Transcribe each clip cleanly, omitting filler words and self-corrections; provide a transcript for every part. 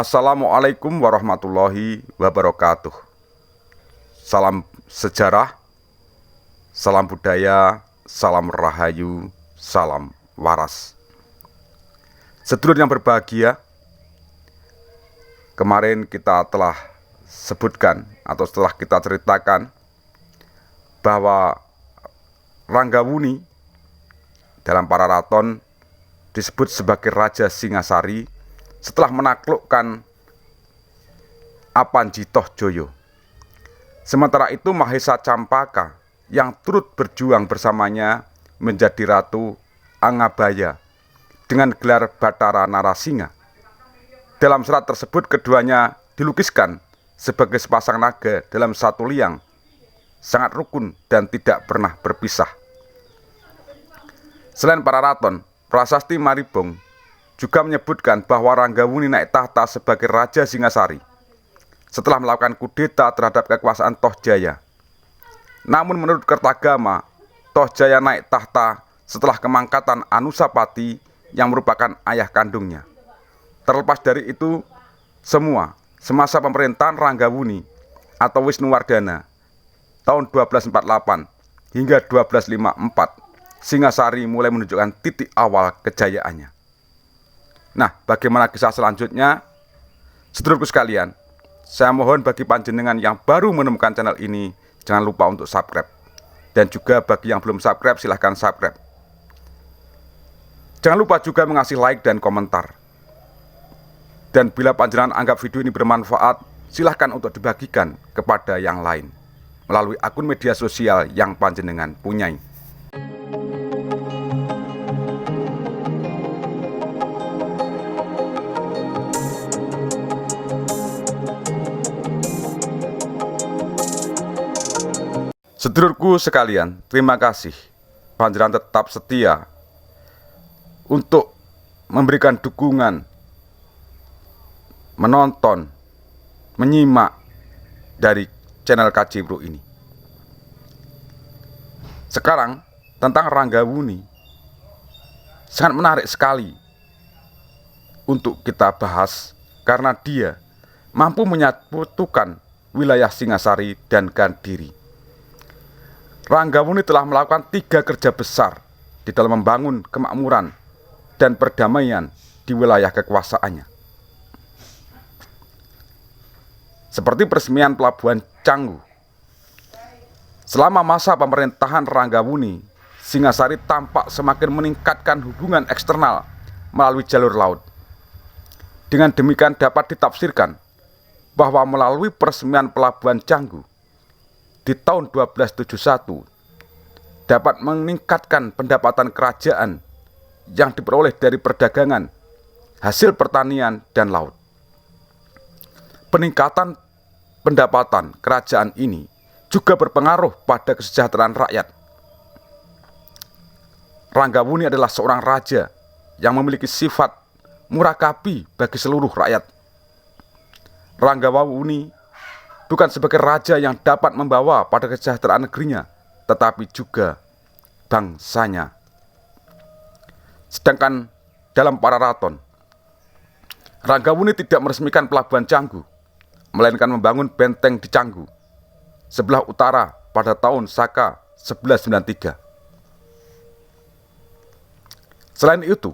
Assalamualaikum warahmatullahi wabarakatuh. Salam sejarah, salam budaya, salam rahayu, salam waras. Sedulur yang berbahagia, kemarin kita telah sebutkan atau setelah kita ceritakan bahwa Ranggawuni dalam Pararaton disebut sebagai Raja Singasari setelah menaklukkan Apanjitoh Joyo. Sementara itu Mahesa Campaka yang turut berjuang bersamanya menjadi Ratu Angabaya dengan gelar Batara Narasinga. Dalam serat tersebut keduanya dilukiskan sebagai sepasang naga dalam satu liang, sangat rukun dan tidak pernah berpisah. Selain Pararaton, Prasasti Maribong juga menyebutkan bahwa Ranggawuni naik tahta sebagai Raja Singasari setelah melakukan kudeta terhadap kekuasaan Tohjaya. Namun menurut Kertagama, Tohjaya naik tahta setelah kemangkatan Anusapati yang merupakan ayah kandungnya. Terlepas dari itu semasa pemerintahan Ranggawuni atau Wisnuwardana tahun 1248 hingga 1254, Singasari mulai menunjukkan titik awal kejayaannya. Nah, bagaimana kisah selanjutnya? Sedulurku sekalian, saya mohon bagi panjenengan yang baru menemukan channel ini, jangan lupa untuk subscribe. Dan juga bagi yang belum subscribe, silahkan subscribe. Jangan lupa juga mengasih like dan komentar. Dan bila panjenengan anggap video ini bermanfaat, silahkan untuk dibagikan kepada yang lain melalui akun media sosial yang panjenengan punyai. Sedulurku sekalian, terima kasih panjenengan tetap setia untuk memberikan dukungan, menonton, menyimak dari channel KJ Bro ini. Sekarang tentang Ranggawuni sangat menarik sekali untuk kita bahas karena dia mampu menyatukan wilayah Singasari dan Gandhiri. Ranggawuni telah melakukan 3 kerja besar di dalam membangun kemakmuran dan perdamaian di wilayah kekuasaannya. Seperti peresmian Pelabuhan Canggu. Selama masa pemerintahan Ranggawuni, Singasari tampak semakin meningkatkan hubungan eksternal melalui jalur laut. Dengan demikian dapat ditafsirkan bahwa melalui peresmian Pelabuhan Canggu di tahun 1271 dapat meningkatkan pendapatan kerajaan yang diperoleh dari perdagangan, hasil pertanian, dan laut. Peningkatan pendapatan kerajaan ini juga berpengaruh pada kesejahteraan rakyat. Ranggawuni adalah seorang raja yang memiliki sifat murakabi bagi seluruh rakyat. Ranggawuni bukan sebagai raja yang dapat membawa pada kesejahteraan negerinya, tetapi juga bangsanya. Sedangkan dalam Pararaton, Ranggawuni tidak meresmikan Pelabuhan Canggu, melainkan membangun benteng di Canggu, sebelah utara pada tahun Saka 1193. Selain itu,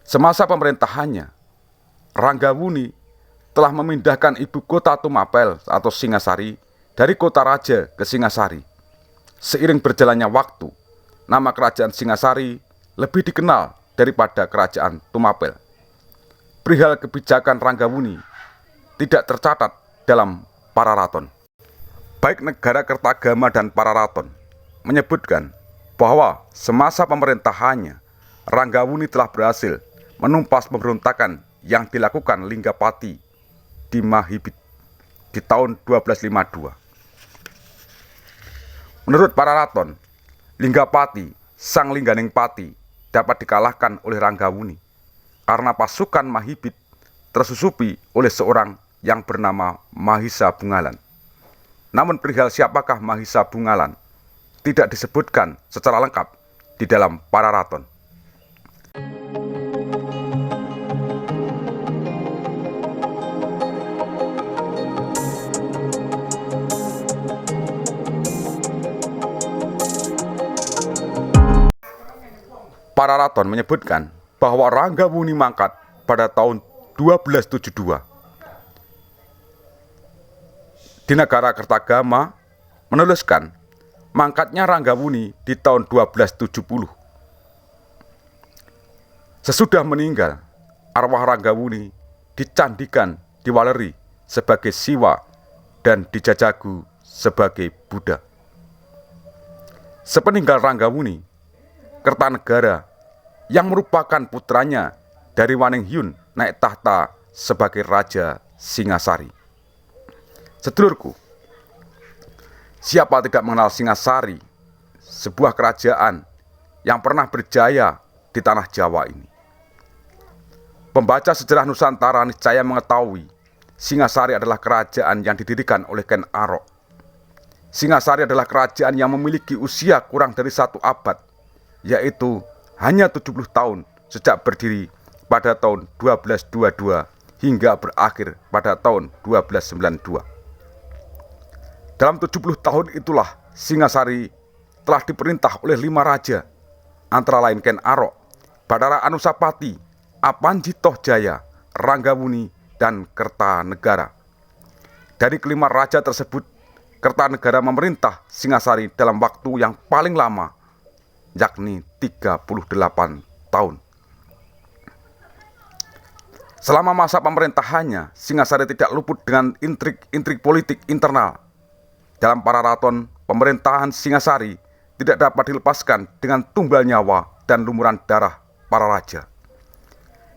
semasa pemerintahannya, Ranggawuni telah memindahkan ibu kota Tumapel atau Singasari dari kota raja ke Singasari. Seiring berjalannya waktu, nama kerajaan Singasari lebih dikenal daripada kerajaan Tumapel. Perihal kebijakan Ranggawuni tidak tercatat dalam Pararaton. Baik negara Kertagama dan Pararaton menyebutkan bahwa semasa pemerintahannya, Ranggawuni telah berhasil menumpas pemberontakan yang dilakukan Linggapati di Mahibit di tahun 1252. Menurut Pararaton, Linggapati, sang Lingganingpati, dapat dikalahkan oleh Ranggawuni karena pasukan Mahibit tersusupi oleh seorang yang bernama Mahisa Bungalan. Namun perihal siapakah Mahisa Bungalan tidak disebutkan secara lengkap di dalam Pararaton. Para raton menyebutkan bahwa Ranggawuni mangkat pada tahun 1272. Di negara Kertagama menuliskan mangkatnya Ranggawuni di tahun 1270. Sesudah meninggal, arwah Ranggawuni dicandikan di Waleri sebagai Siwa dan di Jajagu sebagai Buddha. Sepeninggal Ranggawuni, Kertanegara yang merupakan putranya dari Waninghyun naik tahta sebagai Raja Singasari. Sedulurku, siapa tidak mengenal Singasari, sebuah kerajaan yang pernah berjaya di tanah Jawa ini. Pembaca sejarah Nusantara niscaya mengetahui Singasari adalah kerajaan yang didirikan oleh Ken Arok. Singasari adalah kerajaan yang memiliki usia kurang dari 1 abad, yaitu hanya 70 tahun sejak berdiri pada tahun 1222 hingga berakhir pada tahun 1292. Dalam 70 tahun itulah Singasari telah diperintah oleh 5 raja, antara lain Ken Arok, Bathara Anusapati, Apanji Tohjaya, Ranggawuni, dan Kertanegara. Dari kelima raja tersebut, Kertanegara memerintah Singasari dalam waktu yang paling lama, yakni 38 tahun. Selama masa pemerintahannya, Singasari tidak luput dengan intrik-intrik politik internal. Dalam para raton, pemerintahan Singasari tidak dapat dilepaskan dengan tumbal nyawa dan lumuran darah para raja.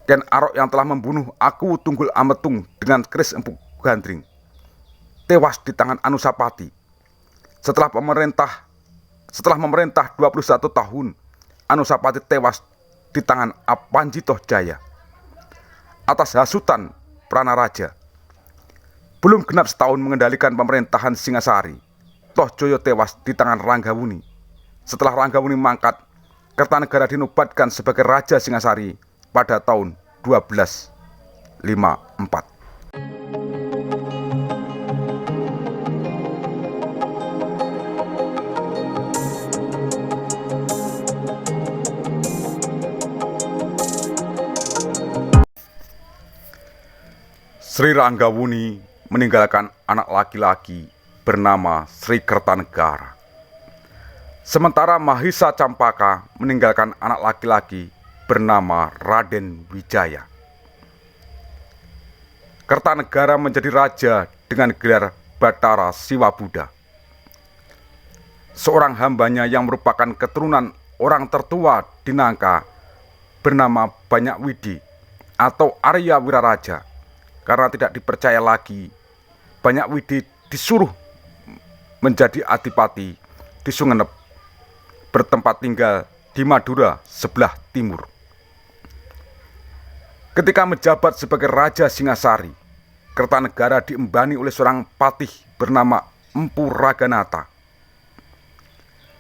Ken Arok yang telah membunuh Aku Tunggul Ametung dengan keris empuk gandring tewas di tangan Anusapati. Setelah memerintah 21 tahun, Anusapati tewas di tangan Apanji Tohjaya atas hasutan Pranaraja. Belum genap setahun mengendalikan pemerintahan Singasari, Tohjoyo tewas di tangan Ranggawuni. Setelah Ranggawuni mangkat, Kertanegara dinobatkan sebagai Raja Singasari pada tahun 1254. Sri Ranggawuni meninggalkan anak laki-laki bernama Sri Kertanegara. Sementara Mahisa Campaka meninggalkan anak laki-laki bernama Raden Wijaya. Kertanegara menjadi raja dengan gelar Bathara Siwa Buddha. Seorang hambanya yang merupakan keturunan orang tertua di Nangka bernama Banyakwidi atau Arya Wiraraja. Karena tidak dipercaya lagi, Banyakwidi disuruh menjadi adipati di Sumenep, bertempat tinggal di Madura sebelah timur. Ketika menjabat sebagai Raja Singasari, Kertanegara diembani oleh seorang patih bernama Empu Raganata.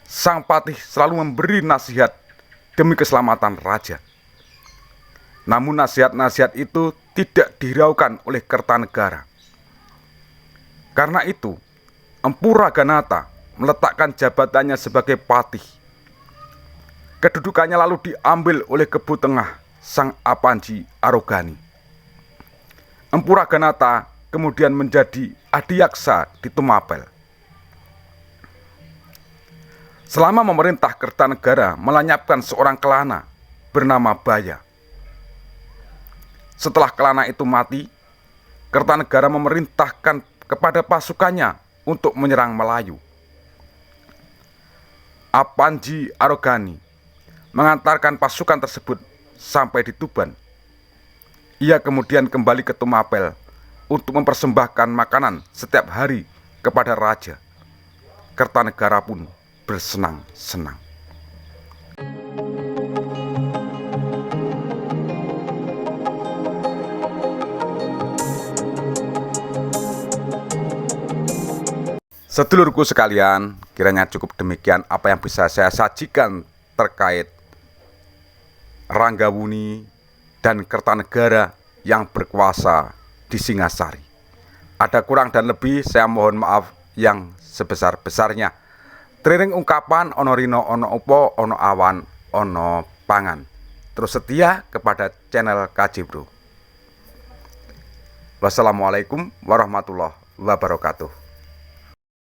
Sang patih selalu memberi nasihat demi keselamatan raja. Namun nasihat-nasihat itu tidak dihiraukan oleh Kertanegara. Karena itu, Empu Raganata meletakkan jabatannya sebagai patih. Kedudukannya lalu diambil oleh Kebu Tengah, Sang Apanji Arogani. Empu Raganata kemudian menjadi adiyaksa di Tumapel. Selama memerintah, Kertanegara melenyapkan seorang kelana bernama Baya. Setelah kelana itu mati, Kertanegara memerintahkan kepada pasukannya untuk menyerang Melayu. Apanji Arogani mengantarkan pasukan tersebut sampai di Tuban. Ia kemudian kembali ke Tumapel untuk mempersembahkan makanan setiap hari kepada raja. Kertanegara pun bersenang-senang. Sedulurku sekalian, kiranya cukup demikian apa yang bisa saya sajikan terkait Ranggawuni dan Kertanegara yang berkuasa di Singasari. Ada kurang dan lebih, saya mohon maaf yang sebesar-besarnya. Triring ungkapan ono rino ono upo ono awan ono pangan. Terus setia kepada channel KJ Bro. Wassalamualaikum warahmatullahi wabarakatuh.